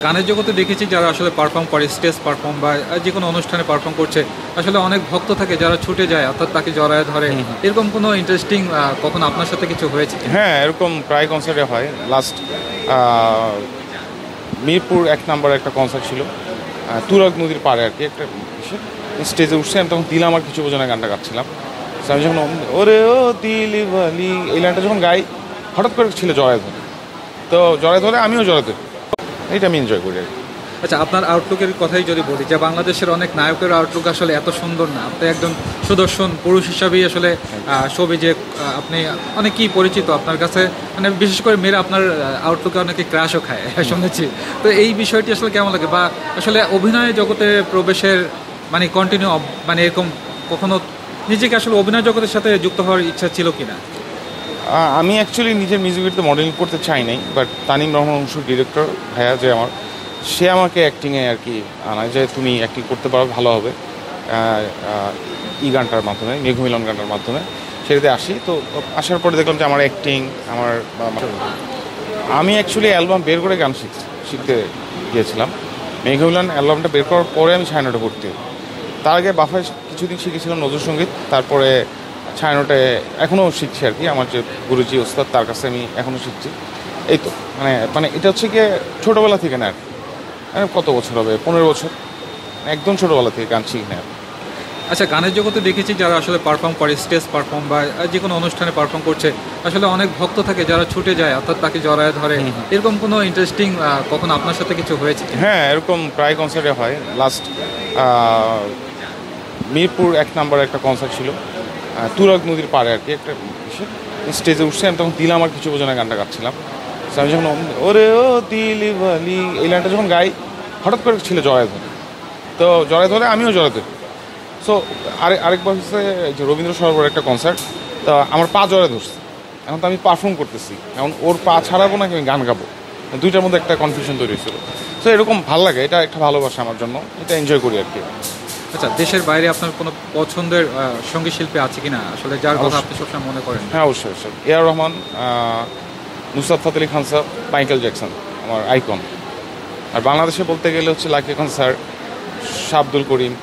গানের জগতে দেখেছি যারা আসলে পারফর্ম করে, স্টেজ পারফর্ম বা যে কোনো অনুষ্ঠানে পারফর্ম করছে, আসলে অনেক ভক্ত থাকে যারা ছুটে যায় অর্থাৎ তাকে জড়ায় ধরে। এরকম কোনো ইন্টারেস্টিং কখনো আপনার সাথে কিছু হয়েছে কিনা? হ্যাঁ, এরকম প্রায় কনসার্টে হয়। লাস্ট মিরপুর ১ নম্বরে একটা কনসার্ট ছিল, তুরাগ নদীর পাড়ে আর কি একটা স্টেজে উঠছে। আমি তখন দিলাম আর কিছু বোঝানো গানটা গাচ্ছিলাম। So আমি যখন ওরে ও দিলি বালি এই লাইনটা যখন গাই, হঠাৎ করে ছিল জড়ায় ধরে। তো জড়ায় ধরে আমিও জড়ায় ধরি, এইটা আমি এনজয় করি আর কি। আচ্ছা, আপনার আউটলুকের কথাই যদি বলি, যে বাংলাদেশের অনেক নায়কের আউটলুক আসলে এত সুন্দর না। আপনি একজন সুদর্শন পুরুষ হিসাবেই আসলে ছবি যে আপনি অনেকেই পরিচিত আপনার কাছে, মানে বিশেষ করে মেয়েরা আপনার আউটলুকে অনেকে ক্রাশও খায় শুনেছি। তো এই বিষয়টি আসলে কেমন লাগে, বা আসলে অভিনয় জগতে প্রবেশের মানে কন্টিনিউ, মানে এরকম কখনো নিজেকে আসলে অভিনয় জগতের সাথে যুক্ত হওয়ার ইচ্ছা ছিল কিনা? আমি অ্যাকচুয়ালি নিজের মিউজিক ভিডিওতে মডেলিং করতে চাই নাই, বাট তানিম রহমান অংশুর ডিরেক্টর ভাইয়া যে আমার, সে আমাকে অ্যাক্টিংয়ে আর কি আনায় যে তুমি অ্যাক্টিং করতে পারো, ভালো হবে। গানটার মাধ্যমে, মেঘমিলন গানটার মাধ্যমে সেটাতে আসি। তো আসার পরে দেখলাম যে আমার অ্যাক্টিং আমি অ্যাকচুয়ালি অ্যালবাম বের করে গান শিখতে গিয়েছিলাম। মেঘমিলন অ্যালবামটা বের করার পরে আমি ছায়ানটে ভর্তি হই। তার আগে বাফায় কিছুদিন শিখেছিলাম নজরুল সঙ্গীত, তারপরে ছায়ানটে এখনও শিখছি আর কি। আমার যে গুরুজি ওস্তাদ, তার কাছে আমি এখনও শিখছি। এই তো মানে মানে এটা হচ্ছে গিয়ে ছোটোবেলা থেকে না আর কি। কত বছর হবে, 15 বছর, একদম ছোটোবেলা থেকে গান শিখি না। আচ্ছা, গানের জগতে দেখেছি যারা আসলে পারফর্ম করে, স্টেজ পারফর্ম বা যে কোনো অনুষ্ঠানে পারফর্ম করছে, আসলে অনেক ভক্ত থাকে যারা ছুটে যায় অর্থাৎ তাকে জড়ায় ধরে। এরকম কোনো ইন্টারেস্টিং কখনো আপনার সাথে কিছু হয়েছে কিনা? হ্যাঁ, এরকম প্রায় কনসার্টে হয়। লাস্ট মিরপুর ১ নম্বরে একটা কনসার্ট ছিল, তুরাগ নদীর পাড়ে আর কি একটা স্টেজে উঠছে। আমি তখন দিলাম আর কিছু বোঝানো গানটা গাচ্ছিলাম। So আমি যখন ওরে ও দিলি বালি এই লাইনটা যখন গাই, হঠাৎ করে ছিল জড়ায় ধরে। তো জড়ায় ধরে আমিও জড়ায় ধরি। সো আরেকবার হচ্ছে যে রবীন্দ্র সরোবরের একটা কনসার্ট, তা আমার পা জড়ায় ধরছে। এখন তো আমি পারফর্ম করতেছি, এখন ওর পা ছাড়াবো নাকি আমি গান গাবো, দুইটার মধ্যে একটা কনফিউশন তৈরি হয়েছিল। সো এরকম ভালো লাগে, এটা একটা ভালোবাসা আমার জন্য, এটা এনজয় করি আর কি। আচ্ছা, দেশের বাইরে আপনার কোনো পছন্দের সঙ্গীত শিল্পী আছে কিনা আসলে, যার কথা আপনি সবসময় মনে করেন? হ্যাঁ, অবশ্যই অবশ্যই। এ আর রহমান, নুসরাত ফাতে Ali Khan sir, Michael Jackson আমার আইকন। আর বাংলাদেশে বলতে গেলে হচ্ছে লাকি খান স্যার, শাহ আব্দুল করিম,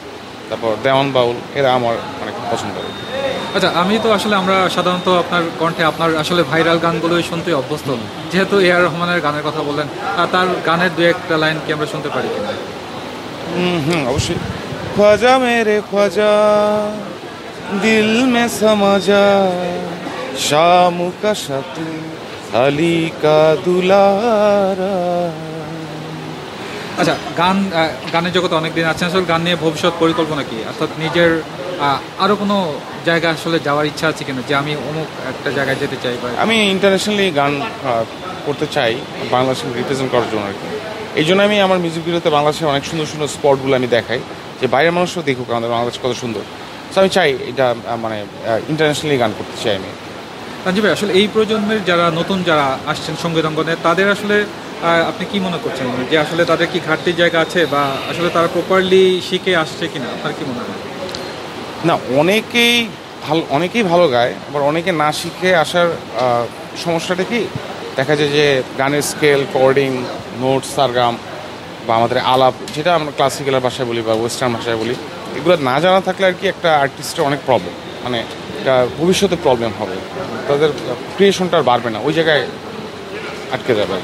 তারপর দেওয়ান বাউল, এরা আমার অনেক পছন্দ। আচ্ছা, আমি তো আসলে আমরা সাধারণত আপনার কণ্ঠে আপনার আসলে ভাইরাল গানগুলোই শুনতে অভ্যস্ত। যেহেতু এ আর রহমানের গানের কথা বললেন, তার গানের দু একটা লাইন কি আমরা শুনতে পারি কিনা? অবশ্যই। ख्वाजा मेरे ख्वाजा दिल में समा जा शाम का शतु अली का दुलारा। আচ্ছা, গানের জগতে অনেকদিন আছেন, আসলে গান নিয়ে ভবিষ্যৎ পরিকল্পনা কি, অর্থাৎ নিজের আরও কোনো জায়গা আসলে যাওয়ার ইচ্ছা আছে কিনা, যে আমি অমুক একটা জায়গায় যেতে চাই? আমি ইন্টারন্যাশনালি গান করতে চাই, বাংলাদেশকে রিপ্রেজেন্ট করার জন্য আর কি। এই জন্য আমি আমার মিউজিক ভিডিওতে বাংলাদেশের অনেক সুন্দর সুন্দর স্পটগুলো আমি দেখাই, যে বাইরের মানুষও দেখুক আমাদের বাংলাদেশ কত সুন্দর। সো আমি চাই এটা মানে ইন্টারন্যাশনালি গান করতে চাই আমি। রাজীব ভাই, আসলে এই প্রজন্মের যারা নতুন যারা আসছেন সঙ্গীত অঙ্গনে, তাদের আসলে আপনি কি মনে করছেন যে আসলে তাদের কি ঘাটতির জায়গা আছে, বা আসলে তারা প্রপারলি শিখে আসছে কিনা, আপনার কি মনে হয়? না, অনেকেই ভালো গায়, আবার অনেকে না শিখে আসার সমস্যাটা কি দেখা যায় যে গানের স্কেল, কর্ডিং, নোটস, সারগাম বা আমাদের আলাপ, যেটা আমরা ক্লাসিক্যাল ভাষায় বলি বা ওয়েস্টার্ন ভাষায় বলি, এগুলো না জানা থাকলে আর কি একটা আর্টিস্টের অনেক প্রবলেম, মানে এটা ভবিষ্যতে প্রবলেম হবে, তাদের ক্রিয়েশনটা আর বাড়বে না, ওই জায়গায় আটকে যাবে।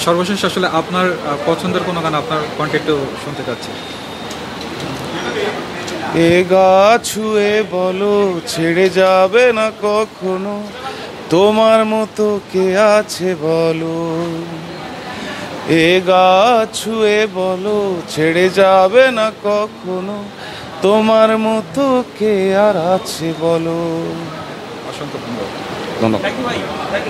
সর্বশেষ আসলে আপনার পছন্দের কোনো গান আপনার কণ্ঠে একটু শুনতে চাচ্ছি। এ গা ছুঁয়ে বলো ছেড়ে যাবে না কখনো, তোমার মতো কে আছে বলো। এ গা ছুঁয়ে বলো ছেড়ে যাবে না কখনো, তোমার মতো কে আর আছে বলো। অসংখ্য ধন্যবাদ। ধন্যবাদ।